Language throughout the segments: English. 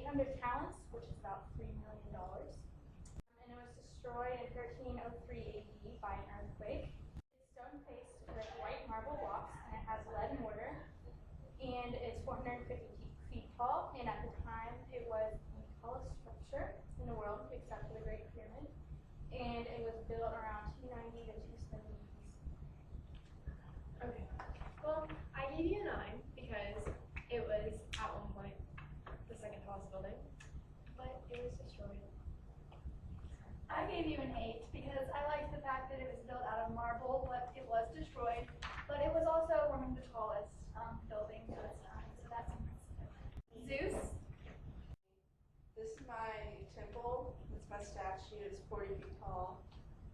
800 talents, which is about $3 million. And it was destroyed in 1303 AD by an earthquake. It's stone faced with white marble blocks, and it has lead mortar, and it's 450 feet tall, and at the time it was the tallest structure in the world except for the Great Pyramid, and it was built around 290 to 270 BC. Okay. Well, I gave you a 9 because it was at one point the second tallest building, but it was destroyed. I gave you an 8 because I liked the fact that it was built out of marble, but it was destroyed. But it was also one of the tallest buildings at its time, so that's impressive. Zeus? This is my temple. It's my statue. It's 40 feet tall.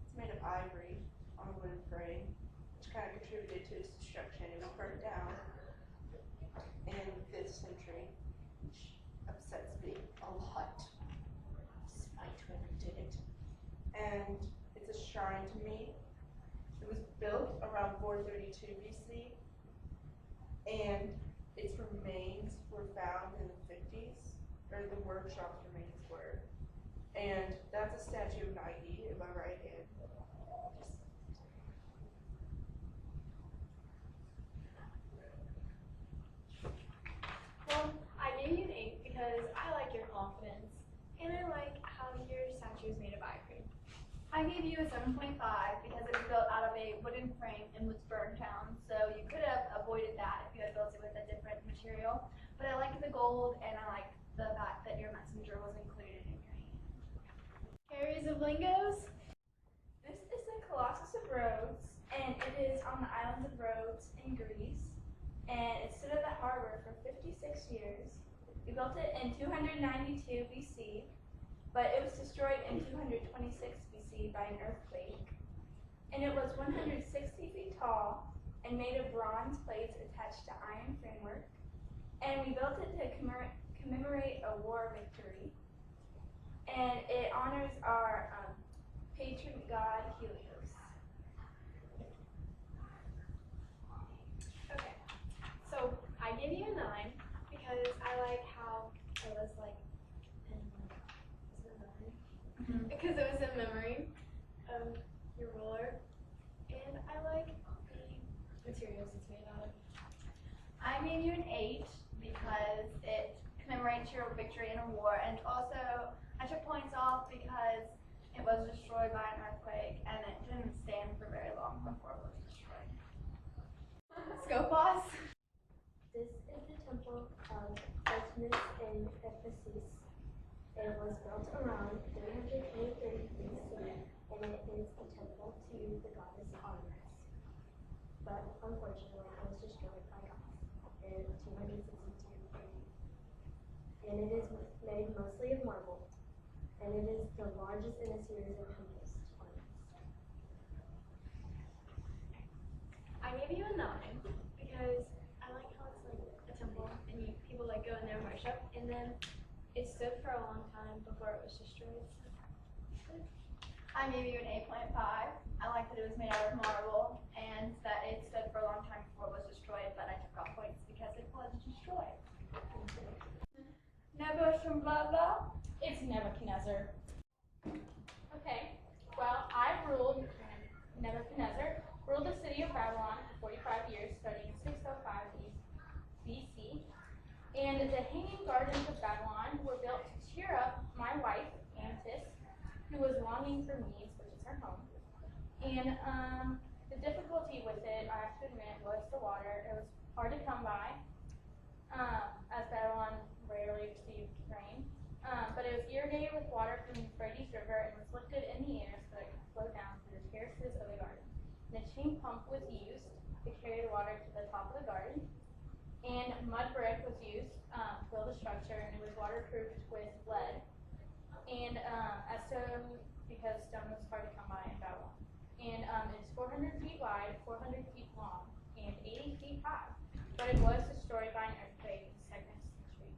It's made of ivory on a wooden frame, which kind of contributed to its destruction. It was burnt down in the 5th century, which upsets me a lot, despite whoever did it. And it's a shrine to me. It was built around 432 BC, and its remains were found in the 50s, or the workshop's remains were. And that's a statue of Nike in my right hand. Well, I gave you an 8 because I like your confidence, and I like how your statue is made of ivory. I gave you a 7.5 because it was built out of a wooden frame and was burned down, so you could have avoided that if you had built it with a different material. But I liked the gold, and I liked the fact that your messenger was included in your hand. Areas of Lingos? This is the Colossus of Rhodes, and it is on the island of Rhodes in Greece, and it stood at the harbor for 56 years. We built it in 292 BC, but it was destroyed in 226 BC by an earthquake. And it was 160 feet tall and made of bronze plates attached to iron framework. And we built it to commemorate a war victory. And it honors our patron god Helios. Okay. So I gave you a 9 because I like how it was like because it was in memory of your ruler, and I like the materials it's made out of. I gave you an 8 because it commemorates your victory in a war, and also I took points off because it was destroyed by an earthquake and it didn't stand for very long before it was destroyed. Skopos? This is the temple of Artemis in Ephesus. It was built around 323 BC, and it is a temple to the goddess Artemis. But unfortunately, it was destroyed by God in 262 AD. And it is made mostly of marble, and it is the largest in a series of temples on Earth. I gave you a 9 because I like how it's like a temple and people like go in there and worship, and then it stood for a long time before it was destroyed. I gave you an 8.5. I like that it was made out of marble and that it stood for a long time before it was destroyed, but I took off points because it was destroyed. Nebuchadnezzar? It's Nebuchadnezzar. Okay, well, Nebuchadnezzar ruled the city of Babylon for 45 years, starting in 605 BC. And the Hanging Gardens of Babylon were built to cheer up my wife, Antis, who was longing for Medes, which is her home. And the difficulty with it, I have to admit, was the water. It was hard to come by, as Babylon rarely received rain. But it was irrigated with water from the Euphrates River and was lifted in the air so that it could flow down through the terraces of the garden. And a chain pump was used to carry the water to the top of the garden. And mud brick was used to build the structure, and it was waterproofed with lead. And because stone was hard to come by in Babylon. And it's 400 feet wide, 400 feet long, and 80 feet high. But it was destroyed by an earthquake in the 2nd century.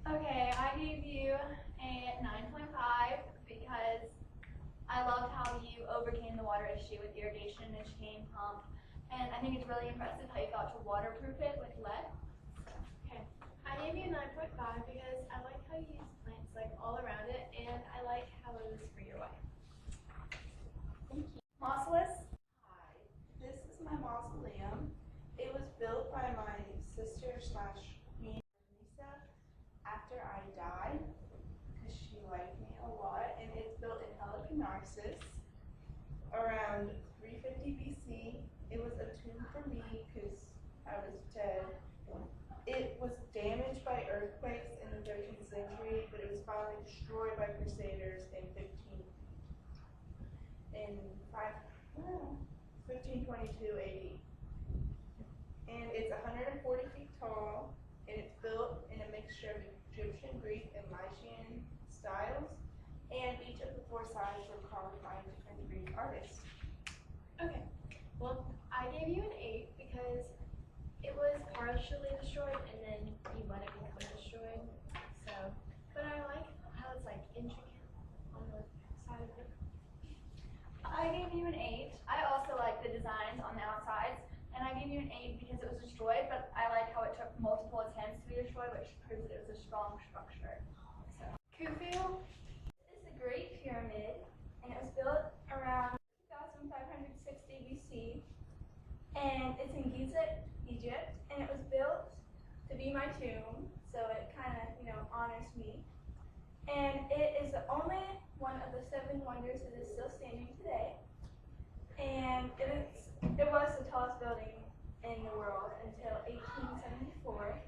Okay, I gave you a 9.5 because I loved how you overcame the water issue with irrigation and chain pump. And I think it's really impressive how you got to waterproof it with lead. So, okay. 5 because I like how you use plants like all around it, and I like how it was for your wife. Mausolus. Hi, this is my mausoleum. It was built by my sister / me, Lisa, after I died, because she liked me a lot, and it's built in Halicarnassus around 350 BC. It was a tomb for me because I was dead. It was damaged by earthquakes in the 13th century, but it was finally destroyed by crusaders in 1522 AD. And it's 140 feet tall, and it's built in a mixture of Egyptian, Greek, and Lycian styles, and each of the 4 sides were carved by different Greek artists. Okay, well, I gave you an 8 because it was partially destroyed and then you let it become destroyed. So, but I like how it's like intricate on the side of it. I gave you an 8. I also like the designs on the outsides, and I gave you an 8 because it was destroyed, but I like how it took multiple attempts to be destroyed, which proves that it was a strong structure. So, Khufu. this is the Great Pyramid, and it was built around 2560 BC, and it's in Giza, Egypt, and it was built to be my tomb, so it kind of, honors me. And it is the only one of the 7 wonders that is still standing today. And it was the tallest building in the world until 1874.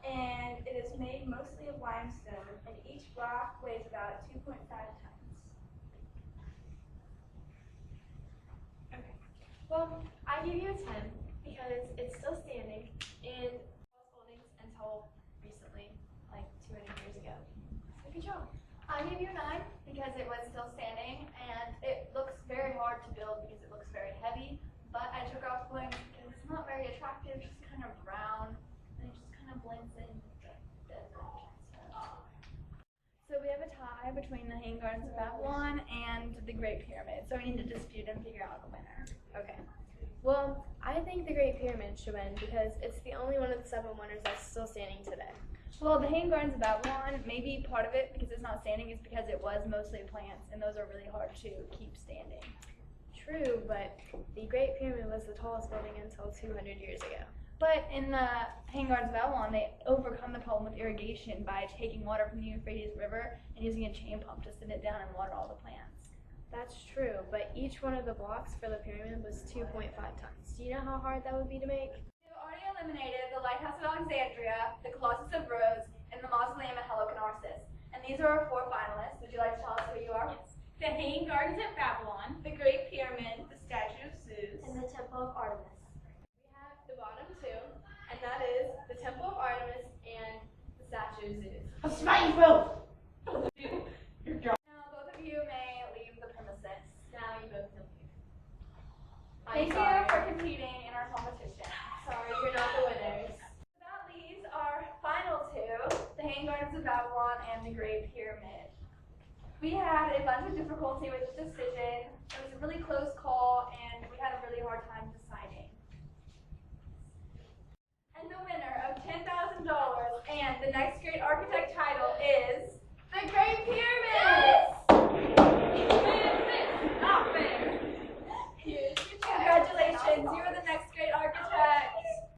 And it is made mostly of limestone, and each block weighs about 2.5 tons. Okay. Well, I give you a 10 because it's still standing and was buildings until recently, like 200 years ago. So good job. I gave you a 9 because it was still standing, and it looks very hard to build because it looks very heavy, but I took off the wings because it's not very attractive, just kind of brown, and it just kind of blends in with the desert. So we have a tie between the Hanging Gardens of Babylon and the Great Pyramid, so we need to dispute and figure out a winner. Okay. Well, I think the Great Pyramid should win because it's the only one of the 7 wonders that's still standing today. Well, the Hanging Gardens of Babylon, maybe part of it because it's not standing is because it was mostly plants, and those are really hard to keep standing. True, but the Great Pyramid was the tallest building until 200 years ago. But in the Hanging Gardens of Babylon, they overcome the problem with irrigation by taking water from the Euphrates River and using a chain pump to send it down and water all the plants. That's true, but each one of the blocks for the pyramid was 2.5 tons. Do you know how hard that would be to make? We've already eliminated the Lighthouse of Alexandria, the Colossus of Rhodes, and the Mausoleum at Halicarnassus. And these are our 4 finalists. Would you like to tell us who you are? Yes. The Hanging Gardens at Babylon, The Great Pyramid, the Statue of Zeus. And the Temple of Artemis. We have the bottom 2, and that is the Temple of Artemis and the Statue of Zeus. Now, both of you may leave the premises. Now you both know. Thank you for competing in our competition. Sorry, you're not the winners. That leaves our final 2, the Hanging Gardens of Babylon and the Great Pyramid. We had a bunch of difficulty with the decision. It was a really close call, and we had a really hard time deciding. And the winner of $10,000 and the next